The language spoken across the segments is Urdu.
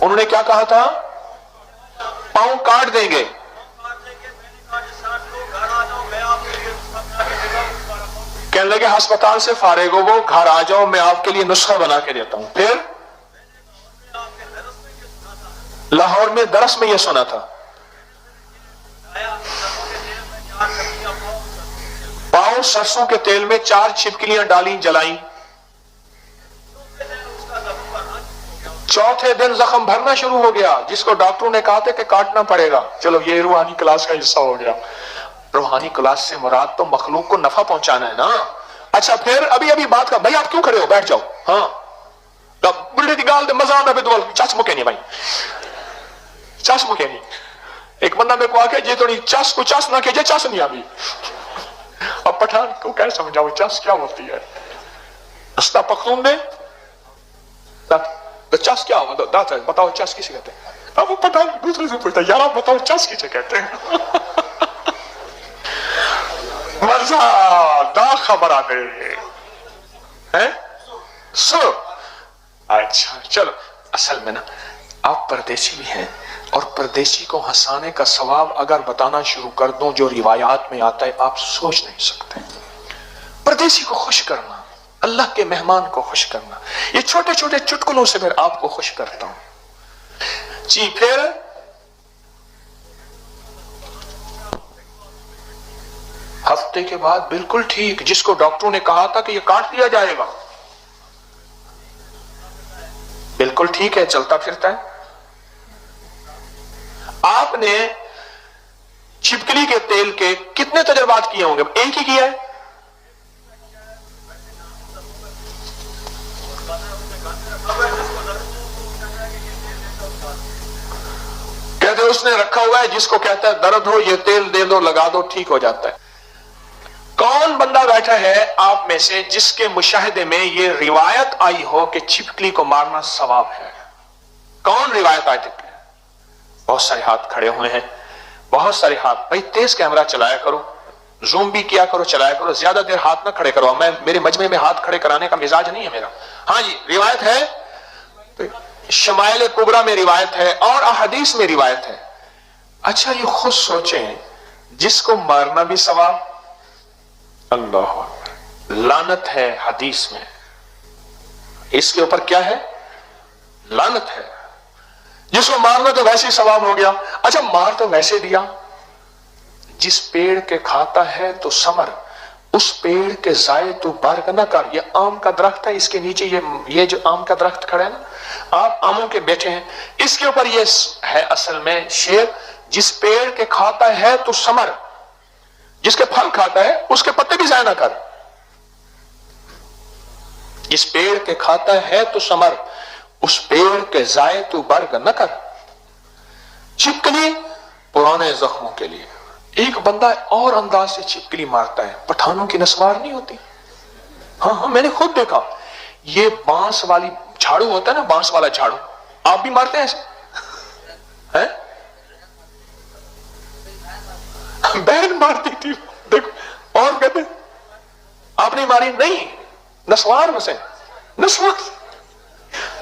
انہوں نے کیا کہا تھا؟ پاؤں کاٹ دیں گے. کہنے لگے ہسپتال سے فارغ ہو وہ گھر آ جاؤ میں آپ کے لیے نسخہ بنا کے دیتا ہوں. پھر لاہور میں درس میں یہ سنا تھا. پاؤں سرسوں کے تیل میں 4 چھپکلیاں ڈالیں جلائیں. چوتھے دن زخم بھرنا شروع ہو گیا جس کو ڈاکٹروں نے کہا تھا کہ کاٹنا پڑے گا. چلو یہ روحانی کلاس کا حصہ ہو گیا. روحانی کلاس سے مراد تو مخلوق کو نفع پہنچانا ہے نا. اچھا پھر ابھی بات کا بھائی آپ کیوں کھڑے ہو؟ بیٹھ جاؤ. ہاں بڑھے دی گال دے مزہ میں بدول چس مکے نہیں بھائی چس مکے نہیں. ایک بندہ میں کو آ کے جی تھوڑی چس کو چس نہ کہ جے چس نہیں آبی. اب پٹھان کو کیا سمجھاؤ چس کیا ہوتی ہے؟ استا پختون دے چس کیا ہوا داتا ہے بتاؤ چس کسے کہتے ہیں؟ اب وہ پٹھان دوسرے سے پوچھتا یار آپ بتاؤ چس کسے کہتے ہیں؟ مزہ دا خبر آنے ہیں سو. اچھا چلو اصل میں نا آپ پردیسی بھی ہیں اور پردیسی کو ہنسانے کا ثواب اگر بتانا شروع کر دوں جو روایات میں آتا ہے آپ سوچ نہیں سکتے. پردیسی کو خوش کرنا، اللہ کے مہمان کو خوش کرنا، یہ چھوٹے چھوٹے چٹکلوں سے میں آپ کو خوش کرتا ہوں. جی پھر ہفتے کے بعد بالکل ٹھیک جس کو ڈاکٹروں نے کہا تھا کہ یہ کاٹ دیا جائے گا بالکل ٹھیک ہے چلتا پھرتا ہے. آپ نے چھپکلی کے تیل کے کتنے تجربات کیے ہوں گے؟ ایک ہی کیا ہے. کہتے اس نے رکھا ہوا ہے جس کو کہتا ہے درد ہو یہ تیل دے دو لگا دو ٹھیک ہو جاتا ہے. کون بندہ بیٹھا ہے آپ میں سے جس کے مشاہدے میں یہ روایت آئی ہو کہ چھپکلی کو مارنا ثواب ہے؟ کون روایت آئی تھی؟ بہت سارے ہاتھ کھڑے ہوئے ہیں، بہت سارے ہاتھ. بھائی تیز کیمرہ چلایا کرو، زوم بھی کیا کرو، چلایا کرو، زیادہ دیر ہاتھ نہ کھڑے کرو. میرے مجمع میں ہاتھ کھڑے کرانے کا مزاج نہیں ہے میرا. ہاں جی روایت ہے، شمائل کبریٰ میں روایت ہے اور احادیث میں روایت ہے. اچھا یہ خود سوچیں جس کو مارنا بھی ثواب، اللہ لعنت ہے حدیث میں، اس کے اوپر کیا ہے؟ لعنت ہے. جس کو مارنا تو ویسے ہی ثواب ہو گیا. اچھا مار تو ویسے دیا، جس پیڑ کے کھاتا ہے تو ثمر، اس پیڑ کے ضائع تو برگ نہ کر. یہ آم کا درخت ہے، اس کے نیچے یہ جو آم کا درخت کھڑا ہے نا، آپ آموں کے بیٹھے ہیں، اس کے اوپر یہ ہے اصل میں شعر، جس پیڑ کے کھاتا ہے تو ثمر، جس کے پھل کھاتا ہے اس کے پتے بھی ضائع نہ کر. جس پیڑ کے کھاتا ہے تو ثمر، اس پیڑ کے ضائع تو برگ نہ کر. چھپکلی پرانے زخموں کے لیے. ایک بندہ اور انداز سے چھپکلی مارتا ہے، پٹھانوں کی نسوار نہیں ہوتی. ہاں میں نے خود دیکھا. یہ بانس والی جھاڑو ہوتا ہے نا، بانس والا جھاڑو، آپ بھی مارتے ہیں ایسے؟ بہن مارتی تھی دیکھو. اور کہتے آپ نے ماری؟ نہیں، نسوار میں سے. نسوار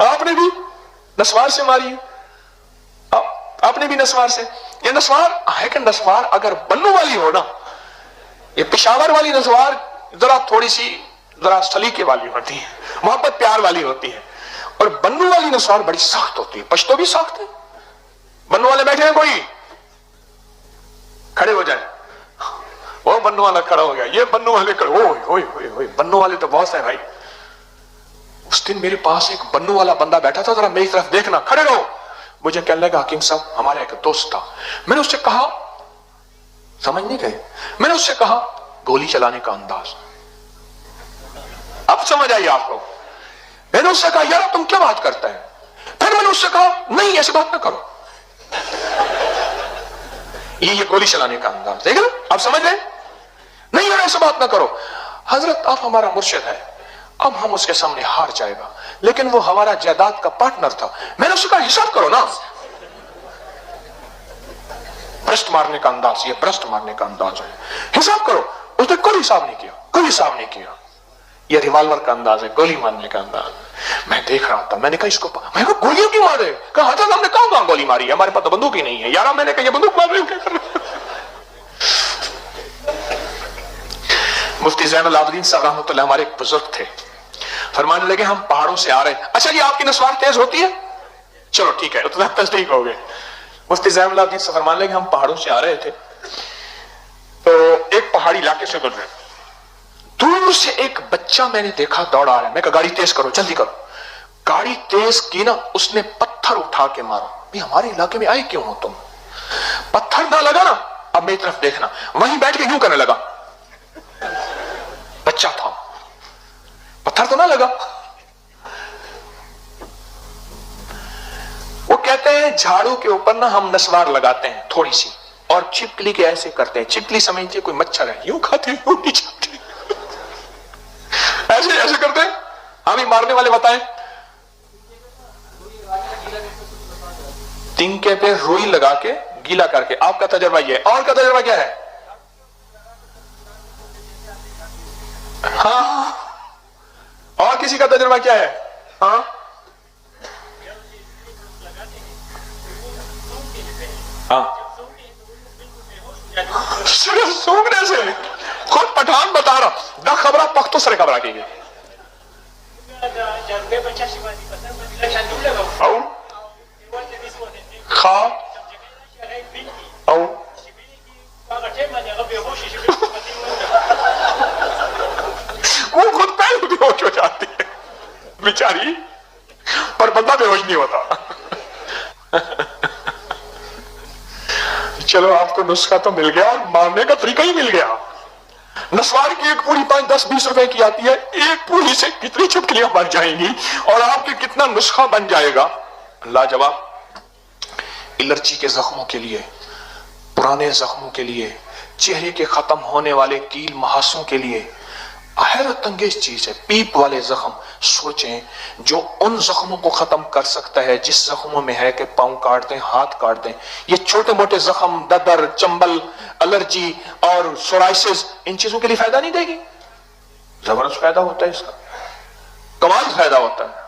آپ نے بھی نسوار سے ماری ہے، آپ نے بھی نسوار سے. یہ نسوار ہے کہ نسوار اگر بنو والی ہو نا، یہ پشاور والی نسوار ذرا تھوڑی سی ذرا سلیقے والی ہوتی ہے، محبت پیار والی ہوتی ہے، اور بنو والی نسوار بڑی سخت ہوتی ہے. پشتو بھی سخت ہے. بنو والے بیٹھے ہیں کوئی؟ کھڑے ہو جائیں. وہ بنو والا کھڑا ہو گیا، یہ بنو والے کھڑے. اوئے بنو والے تو بہت ہیں بھائی. اس دن میرے پاس ایک بنو والا بندہ بیٹھا تھا، ذرا میری طرف دیکھنا، کھڑے رہو. مجھے کہنے لگا حکیم صاحب ہمارا ایک دوست تھا. میں نے اس سے کہا، سمجھ نہیں گئے، میں نے اس سے کہا گولی چلانے کا انداز، اب سمجھ آئی آپ کو. میں نے اس سے کہا یار تم کیا بات کرتا ہے؟ پھر میں نے اس سے کہا نہیں ایسی بات نہ کرو، یہ گولی چلانے کا انداز دیکھ لو. آپ سمجھ گئے؟ نہیں یار ایسی بات نہ کرو. حضرت آپ ہمارا مرشد ہے، اب ہم اس کے سامنے ہار جائے گا، لیکن وہ ہمارا جائیداد کا پارٹنر تھا. میں نے اس سے کہا حساب کرو نا. برسٹ مارنے کا انداز، یہ برسٹ مارنے کا انداز ہے، حساب کرو. اس نے کوئی حساب نہیں کیا، کوئی حساب نہیں کیا. یہ ریوالور کا انداز ہے، گولی مارنے کا انداز. میں دیکھ رہا تھا, میں نے کہا اس کو میں نے کہا گولیاں کیوں مارے؟ کہا حضرت ہم نے کہاں گولی ماری ہے, ہمارے پاس تو بندوق ہی نہیں ہے. یار میں نے کہا یہ بندوق مار رہے ہو کیا کر رہے؟ مفتی زین العابدین صاحب رحمۃ اللہ ہمارے ایک بزرگ تھے, فرمانے لگے ہم پہاڑوں سے آ رہے ہیں. اچھا جی آپ کی نسوار تیز ہوتی ہے؟ چلو ٹھیک ہے, اتنا تصدیق ہو گئے. مفتی زین العابدین صاحب فرمانے لگے ہم پہاڑوں سے آ رہے تھے تو ایک پہاڑی علاقے سے گزرے, دور سے ایک بچہ میں نے دیکھا دوڑ آ رہا ہے. میں کہا گاڑی تیز کرو, جلدی کرو. گاڑی تیز کی نا, اس نے پتھر اٹھا کے مارا. بھی ہمارے علاقے میں آئے کیوں ہو تم؟ پتھر نہ لگا نا, اب میری طرف دیکھنا, وہیں بیٹھ کے یوں کرنے لگا. بچہ تھا, پتھر تو نہ لگا. وہ کہتے ہیں جھاڑو کے اوپر نا ہم نسوار لگاتے ہیں تھوڑی سی, اور چپکلی کے ایسے کرتے ہیں. چپکلی سمجھتے کوئی مچھر ہے, یوں کھاتے ہیں یوں نہیں جاتے, ایسے ایسے کرتے ہیں. ہمیں مارنے والے بتائیں, تنکے پہ روئی لگا کے گیلا کر کے. آپ کا تجربہ یہ ہے, اور کا تجربہ کیا ہے؟ ہاں, اور کسی کا تجربہ کیا ہے؟ ہاں ہاں, صرف سونگنے سے. خود پٹھان بتا رہا, دا خبرہ پختو سرے خبرہ کی گئی. او خواہ او وہ خود پہلے بے ہوش ہو جاتی ہے بیچاری, پر بندہ بے ہوش نہیں ہوتا. چلو آپ کو نسخہ تو مل گیا, اور مارنے کا طریقہ ہی مل گیا. نسوار کی ایک پوری 5 10 20 روپے کی آتی ہے, ایک پوری سے کتنی چپکلیاں بن جائیں گی, اور آپ کے کتنا نسخہ بن جائے گا. لاجواب. الرجی کے زخموں کے لیے, پرانے زخموں کے لیے, چہرے کے ختم ہونے والے کیل محاسوں کے لیے حیرت انگیز چیز ہے پیپ والے زخم. سوچیں جو ان زخموں کو ختم کر سکتا ہے جس زخموں میں ہے کہ پاؤں کاٹ دیں, ہاتھ کاٹ دیں. یہ چھوٹے موٹے زخم, ددر, چمبل, الرجی اور سورائسس, ان چیزوں کے لیے فائدہ نہیں دے گی؟ زبردست فائدہ ہوتا ہے اس کا, کمال فائدہ ہوتا ہے.